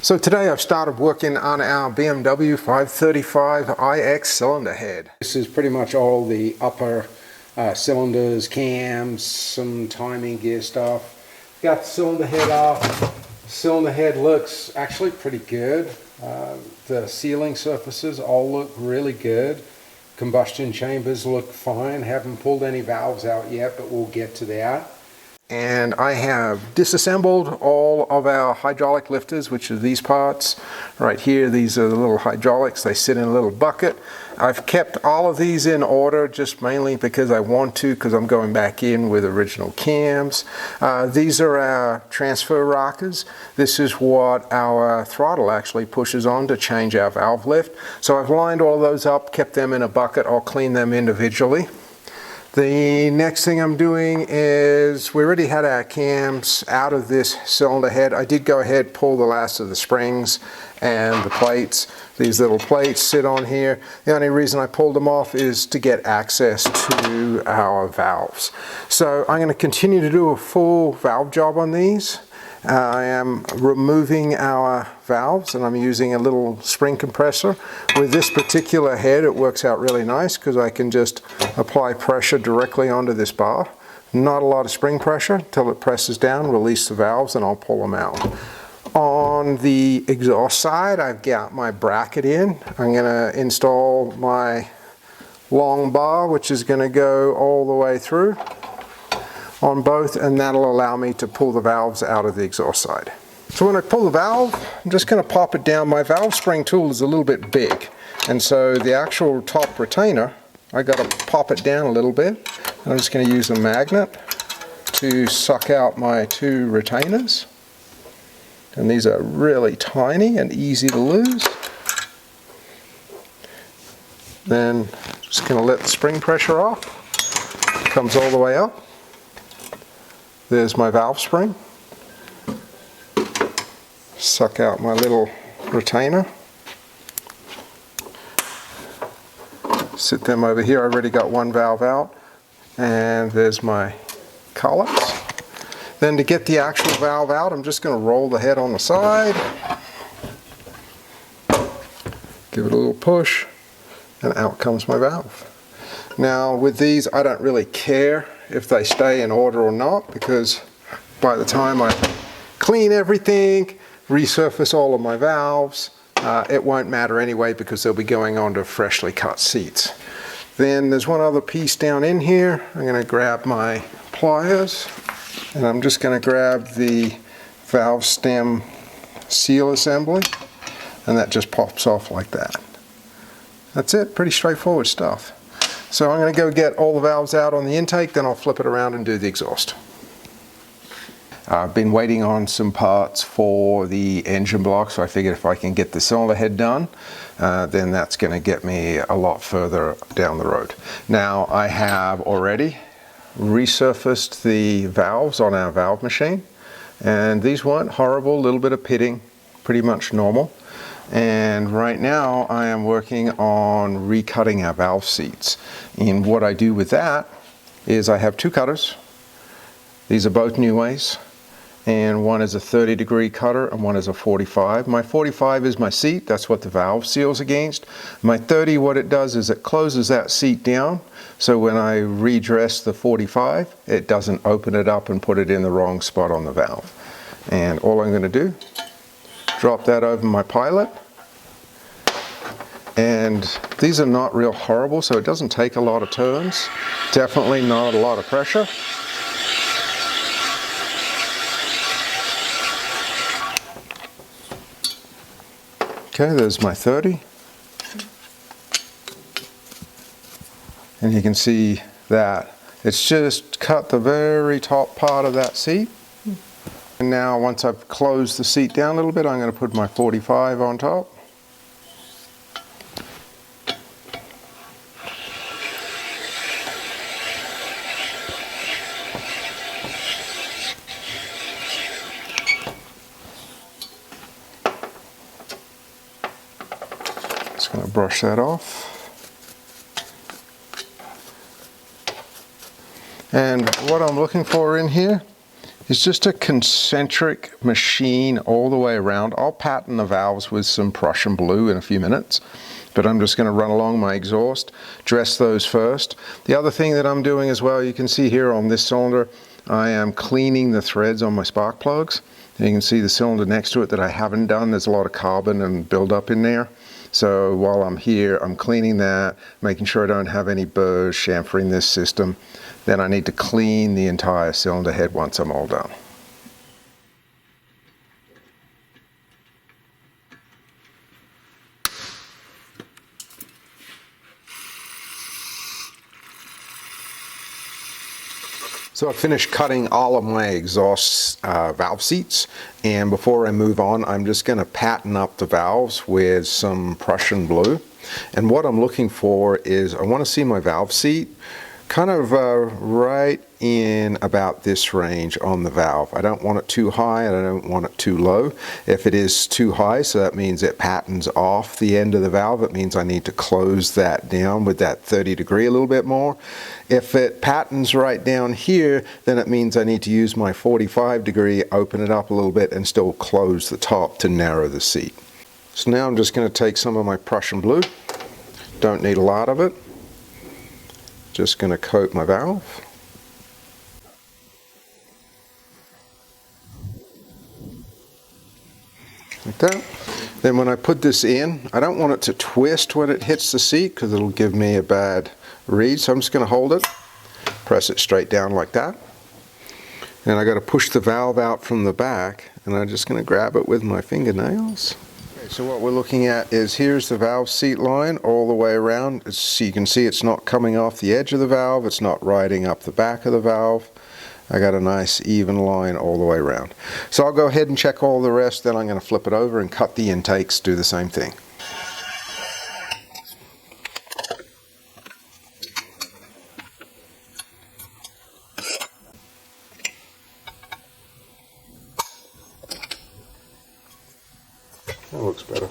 So today I've started working on our BMW 535iX cylinder head. This is pretty much all the upper cylinders, cams, some timing gear stuff. Got the cylinder head off. Cylinder head looks actually pretty good. The sealing surfaces all look really good. Combustion chambers look fine. Haven't pulled any valves out yet, but we'll get to that. And I have disassembled all of our hydraulic lifters, which are these parts right here. These are the little hydraulics. They sit in a little bucket. I've kept all of these in order just mainly because I want to, because I'm going back in with original cams. These are our transfer rockers. This is what our throttle actually pushes on to change our valve lift. So I've lined all those up, kept them in a bucket. I'll clean them individually. The next thing I'm doing is, we already had our cams out of this cylinder head. I did go ahead, pull the last of the springs and the plates. These little plates sit on here. The only reason I pulled them off is to get access to our valves. So I'm going to continue to do a full valve job on these. I am removing our valves and I'm using a little spring compressor. With this particular head it works out really nice because I can just apply pressure directly onto this bar. Not a lot of spring pressure until it presses down, release the valves, and I'll pull them out. On the exhaust side I've got my bracket in. I'm going to install my long bar, which is going to go all the way through on both, and that'll allow me to pull the valves out of the exhaust side. So when I pull the valve, I'm just going to pop it down. My valve spring tool is a little bit big, and so the actual top retainer, I got to pop it down a little bit. And I'm just going to use a magnet to suck out my two retainers, and these are really tiny and easy to lose. Then just going to let the spring pressure off. It comes all the way up. There's my valve spring. Suck out my little retainer. Sit them over here. I already got one valve out. And there's my collets. Then to get the actual valve out, I'm just going to roll the head on the side. Give it a little push, and out comes my valve. Now with these, I don't really care if they stay in order or not, because by the time I clean everything, resurface all of my valves, it won't matter anyway because they'll be going onto freshly cut seats. Then there's one other piece down in here. I'm going to grab my pliers and I'm just going to grab the valve stem seal assembly, and that just pops off like that. That's it, pretty straightforward stuff. So I'm going to go get all the valves out on the intake, then I'll flip it around and do the exhaust. I've been waiting on some parts for the engine block, so I figured if I can get the cylinder head done, then that's going to get me a lot further down the road. Now I have already resurfaced the valves on our valve machine, and these weren't horrible, a little bit of pitting, pretty much normal. And right now I am working on recutting our valve seats. And what I do with that is I have two cutters. These are both New Ways, and one is a 30-degree cutter and one is a 45. My 45 is my seat, that's what the valve seals against. My 30, what it does is it closes that seat down, so when I redress the 45, it doesn't open it up and put it in the wrong spot on the valve. And all I'm going to do, drop that over my pilot, and these are not real horrible, so it doesn't take a lot of turns, definitely not a lot of pressure. Okay, there's my 30, and you can see that it's just cut the very top part of that seat. And now once I've closed the seat down a little bit, I'm going to put my 45 on top. Just going to brush that off. And what I'm looking for in here is just a concentric machine all the way around. I'll pattern the valves with some Prussian blue in a few minutes, but I'm just going to run along my exhaust, dress those first. The other thing that I'm doing as well, you can see here on this cylinder, I am cleaning the threads on my spark plugs. And you can see the cylinder next to it that I haven't done. There's a lot of carbon and buildup in there. So while I'm here, I'm cleaning that, making sure I don't have any burrs chamfering this system. Then I need to clean the entire cylinder head once I'm all done. So I finished cutting all of my exhaust valve seats, and before I move on, I'm just going to pattern up the valves with some Prussian blue. And what I'm looking for is I want to see my valve seat kind of right in about this range on the valve. I don't want it too high and I don't want it too low. If it is too high, so that means it patterns off the end of the valve, it means I need to close that down with that 30 degree a little bit more. If it patterns right down here, then it means I need to use my 45 degree, open it up a little bit and still close the top to narrow the seat. So now I'm just going to take some of my Prussian blue. Don't need a lot of it. Just going to coat my valve. Like that. Then when I put this in, I don't want it to twist when it hits the seat because it'll give me a bad read. So I'm just going to hold it, press it straight down like that. And I got to push the valve out from the back, and I'm just going to grab it with my fingernails. So what we're looking at is here's the valve seat line all the way around. So you can see it's not coming off the edge of the valve, it's not riding up the back of the valve. I got a nice even line all the way around. So I'll go ahead and check all the rest, then I'm going to flip it over and cut the intakes, do the same thing. That looks better.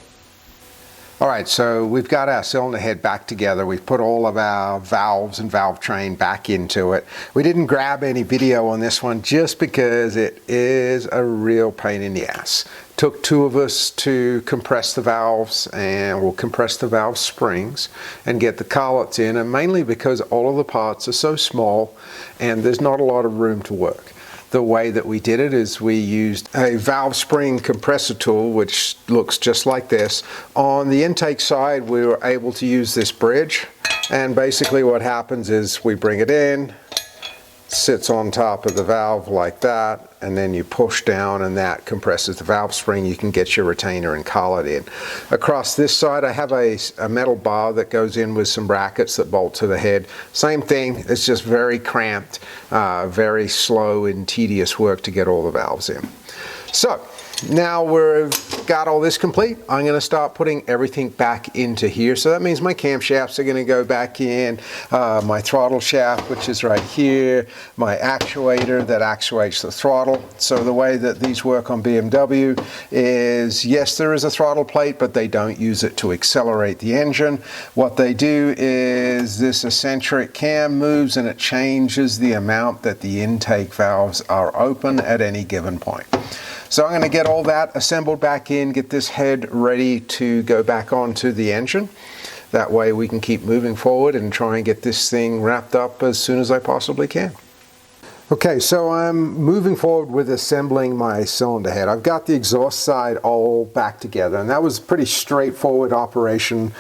Alright, so we've got our cylinder head back together. We've put all of our valves and valve train back into it. We didn't grab any video on this one just because it is a real pain in the ass. Took two of us to compress the valves, and we'll compress the valve springs and get the collets in, and mainly because all of the parts are so small and there's not a lot of room to work. The way that we did it is we used a valve spring compressor tool, which looks just like this. On the intake side, we were able to use this bridge, and basically what happens is we bring it in, sits on top of the valve like that, and then you push down and that compresses the valve spring. You can get your retainer and collet in. Across this side I have a metal bar that goes in with some brackets that bolt to the head. Same thing, it's just very cramped, very slow and tedious work to get all the valves in. So now we've got all this complete, I'm going to start putting everything back into here. So that means my camshafts are going to go back in, my throttle shaft, which is right here, my actuator that actuates the throttle. So the way that these work on BMW is, yes, there is a throttle plate, but they don't use it to accelerate the engine. What they do is this eccentric cam moves and it changes the amount that the intake valves are open at any given point. So I'm going to get all that assembled back in, get this head ready to go back onto the engine. That way we can keep moving forward and try and get this thing wrapped up as soon as I possibly can. Okay, so I'm moving forward with assembling my cylinder head. I've got the exhaust side all back together, and that was a pretty straightforward operation.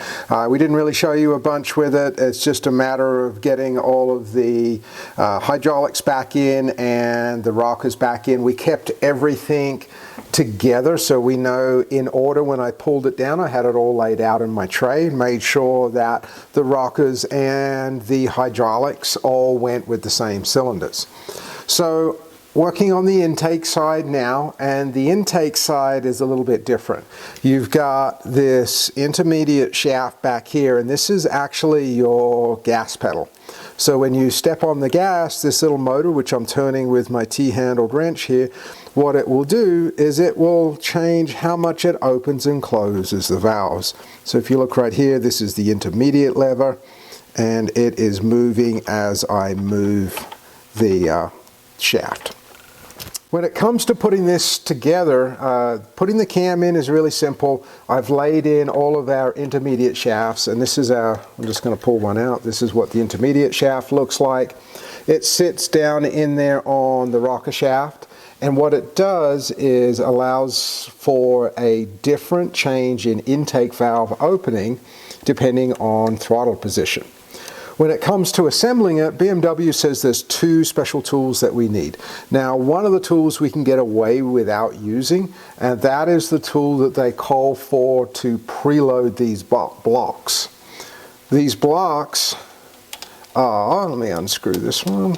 We didn't really show you a bunch with it. It's just a matter of getting all of the hydraulics back in and the rockers back in. We kept everything together so we know in order. When I pulled it down, I had it all laid out in my tray, made sure that the rockers and the hydraulics all went with the same cylinders. So working on the intake side now, and the intake side is a little bit different. You've got this intermediate shaft back here, and this is actually your gas pedal. So when you step on the gas, this little motor, which I'm turning with my T-handled wrench here, what it will do is it will change how much it opens and closes the valves. So if you look right here, this is the intermediate lever, and it is moving as I move the shaft. When it comes to putting this together, putting the cam in is really simple. I've laid in all of our intermediate shafts, and this is our, I'm just going to pull one out. This is what the intermediate shaft looks like. It sits down in there on the rocker shaft, and what it does is allows for a different change in intake valve opening depending on throttle position. When it comes to assembling it, BMW says there's two special tools that we need. Now, one of the tools we can get away without using, and that is the tool that they call for to preload these blocks. These blocks are, let me unscrew this one,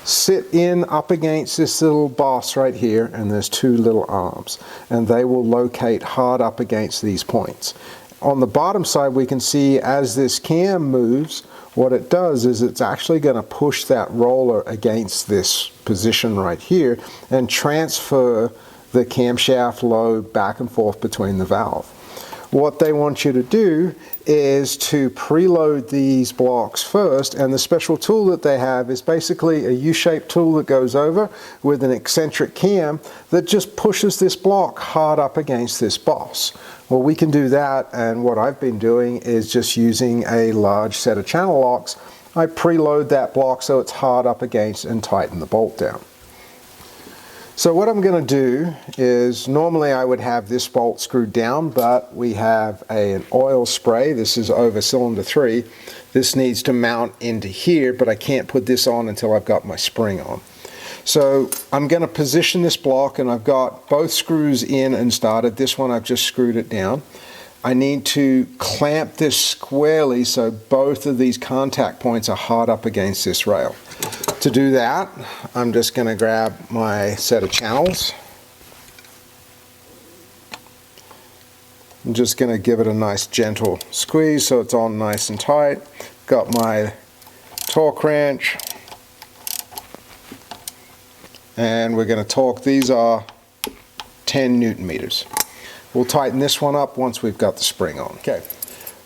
sit in up against this little boss right here, and there's two little arms, and they will locate hard up against these points. On the bottom side, we can see as this cam moves, what it does is it's actually going to push that roller against this position right here and transfer the camshaft load back and forth between the valve. What they want you to do is to preload these blocks first, and the special tool that they have is basically a U-shaped tool that goes over with an eccentric cam that just pushes this block hard up against this boss. Well, we can do that, and what I've been doing is just using a large set of channel locks. I preload that block so it's hard up against and tighten the bolt down. So what I'm going to do is, normally I would have this bolt screwed down, but we have an oil spray. This is over cylinder 3. This needs to mount into here, but I can't put this on until I've got my spring on. So I'm going to position this block, and I've got both screws in and started. This one I've just screwed it down. I need to clamp this squarely so both of these contact points are hard up against this rail. To do that, I'm just going to grab my set of channels. I'm just going to give it a nice gentle squeeze so it's on nice and tight. Got my torque wrench, and we're going to torque. These are 10 Newton meters. We'll tighten this one up once we've got the spring on. Okay.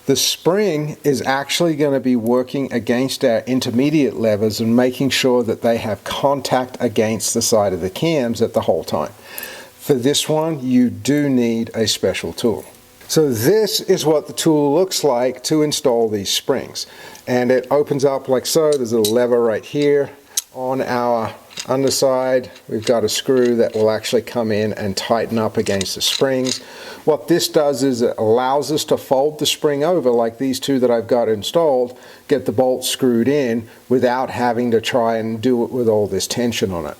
The spring is actually going to be working against our intermediate levers and making sure that they have contact against the side of the cams at the whole time. For this one, you do need a special tool. So this is what the tool looks like to install these springs. And it opens up like so. There's a lever right here. On our underside, we've got a screw that will actually come in and tighten up against the springs. What this does is it allows us to fold the spring over like these two that I've got installed, get the bolt screwed in without having to try and do it with all this tension on it.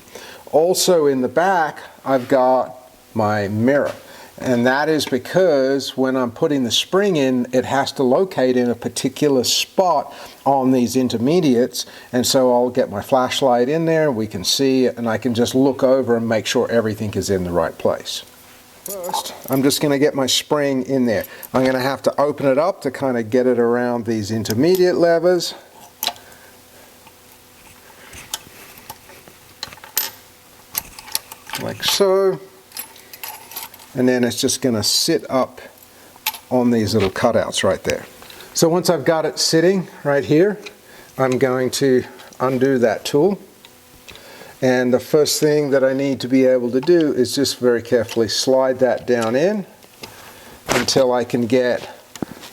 Also in the back, I've got my mirror. And that is because when I'm putting the spring in, it has to locate in a particular spot on these intermediates. And so I'll get my flashlight in there, we can see it, and I can just look over and make sure everything is in the right place. First, I'm just going to get my spring in there. I'm going to have to open it up to kind of get it around these intermediate levers. Like so. And then it's just going to sit up on these little cutouts right there. So once I've got it sitting right here, I'm going to undo that tool. And the first thing that I need to be able to do is just very carefully slide that down in until I can get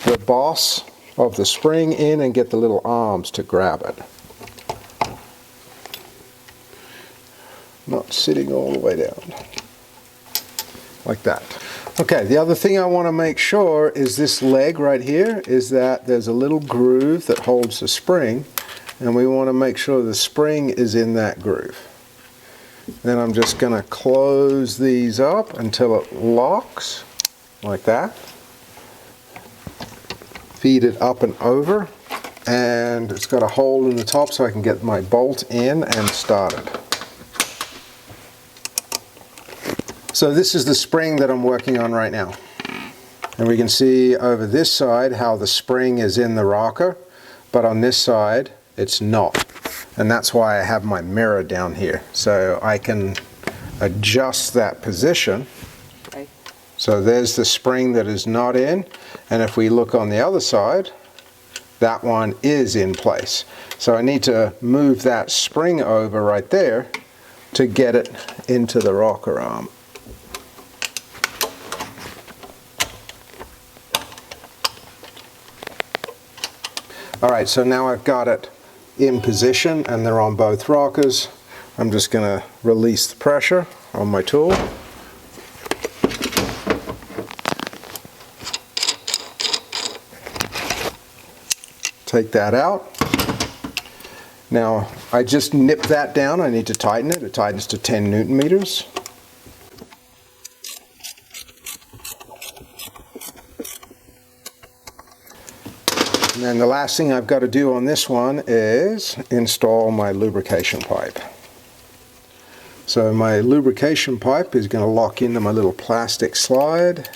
the boss of the spring in and get the little arms to grab it. Not sitting all the way down. Like that. Okay, the other thing I want to make sure is this leg right here is that there's a little groove that holds the spring, and we want to make sure the spring is in that groove. Then I'm just going to close these up until it locks, like that. Feed it up and over, and it's got a hole in the top so I can get my bolt in and started. So this is the spring that I'm working on right now. And we can see over this side how the spring is in the rocker, but on this side it's not. And that's why I have my mirror down here. So I can adjust that position. Okay. So there's the spring that is not in. And if we look on the other side, that one is in place. So I need to move that spring over right there to get it into the rocker arm. All right, so now I've got it in position and they're on both rockers. I'm just going to release the pressure on my tool. Take that out. Now I just nip that down. I need to tighten it. It tightens to 10 Newton meters. And then the last thing I've got to do on this one is install my lubrication pipe. So my lubrication pipe is going to lock into my little plastic slide.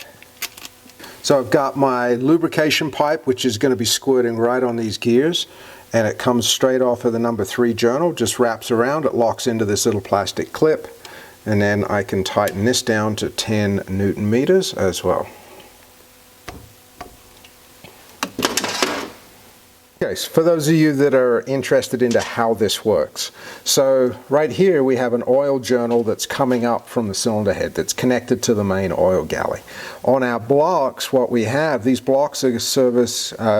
So I've got my lubrication pipe, which is going to be squirting right on these gears, and it comes straight off of the number 3 journal, just wraps around, it locks into this little plastic clip, and then I can tighten this down to 10 Newton meters as well. Okay, so for those of you that are interested into how this works, so right here we have an oil journal that's coming up from the cylinder head that's connected to the main oil galley. On our blocks, what we have, these blocks are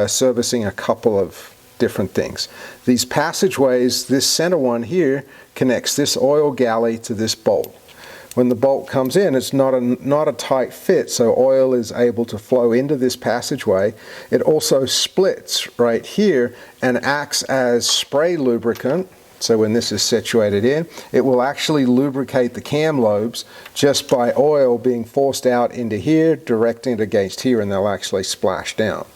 servicing a couple of different things. These passageways, this center one here connects this oil galley to this bolt. When the bolt comes in, it's not a tight fit, so oil is able to flow into this passageway. It also splits right here and acts as spray lubricant. So when this is situated in, it will actually lubricate the cam lobes just by oil being forced out into here, directing it against here, and they'll actually splash down.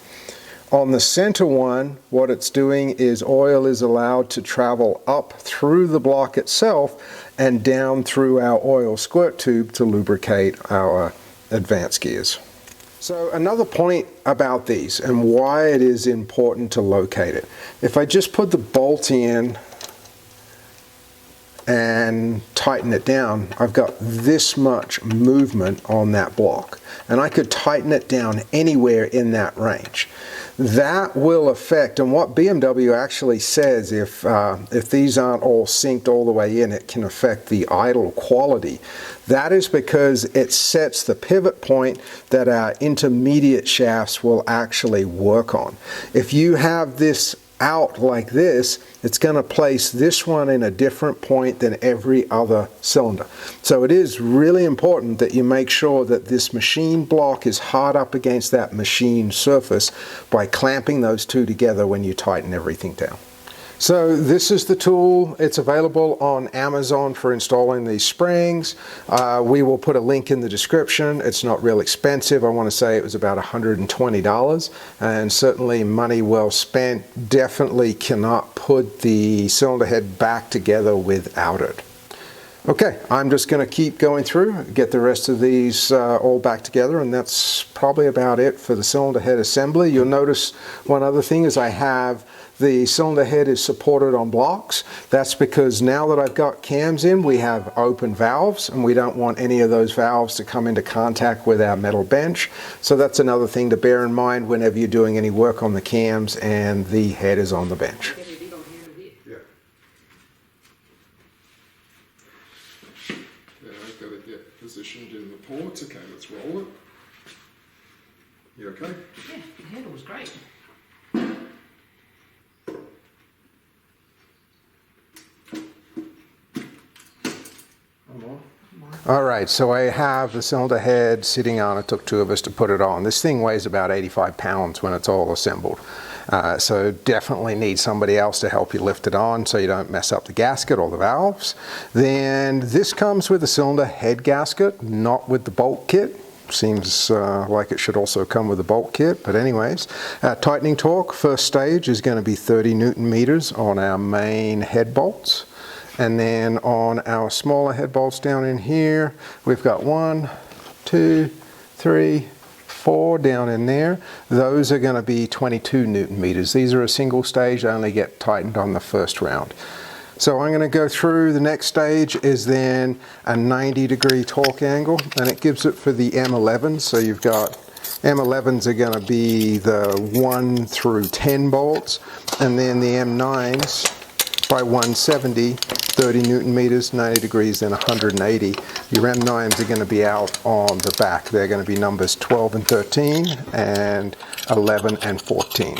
On the center one, what it's doing is oil is allowed to travel up through the block itself and down through our oil squirt tube to lubricate our advance gears. So another point about these and why it is important to locate it. If I just put the bolt in and tighten it down, I've got this much movement on that block, and I could tighten it down anywhere in that range. That will affect, and what BMW actually says, if these aren't all synced all the way in, it can affect the idle quality. That is because it sets the pivot point that our intermediate shafts will actually work on. If you have this out like this, it's going to place this one in a different point than every other cylinder. So it is really important that you make sure that this machine block is hard up against that machine surface by clamping those two together when you tighten everything down. So this is the tool. It's available on Amazon for installing these springs. We will put a link in the description. It's not real expensive. I want to say it was about $120, and certainly money well spent. Definitely cannot put the cylinder head back together without it. Okay, I'm just going to keep going through, get the rest of these all back together, and that's probably about it for the cylinder head assembly. You'll notice one other thing is I have the cylinder head is supported on blocks. That's because now that I've got cams in, we have open valves, and we don't want any of those valves to come into contact with our metal bench. So that's another thing to bear in mind whenever you're doing any work on the cams and the head is on the bench. Yeah. Now I've got to get positioned in the ports. Okay, let's roll it. You okay? Yeah, the handle was great. Alright, so I have the cylinder head sitting on. It took 2 of us to put it on. This thing weighs about 85 pounds when it's all assembled. So definitely need somebody else to help you lift it on so you don't mess up the gasket or the valves. Then this comes with a cylinder head gasket, not with the bolt kit. Seems like it should also come with a bolt kit, but anyways. Tightening torque, first stage is going to be 30 Newton meters on our main head bolts. And then on our smaller head bolts down in here, we've got 1, 2, 3, 4 down in there. Those are going to be 22 Newton meters. These are a single stage, they only get tightened on the first round. So I'm going to go through, the next stage is then a 90-degree torque angle, and it gives it for the M11. So you've got M11s are going to be the 1 through 10 bolts, and then the M9s by 170, 30 Newton meters, 90 degrees, then 180. Your M9s are going to be out on the back. They're going to be numbers 12 and 13 and 11 and 14.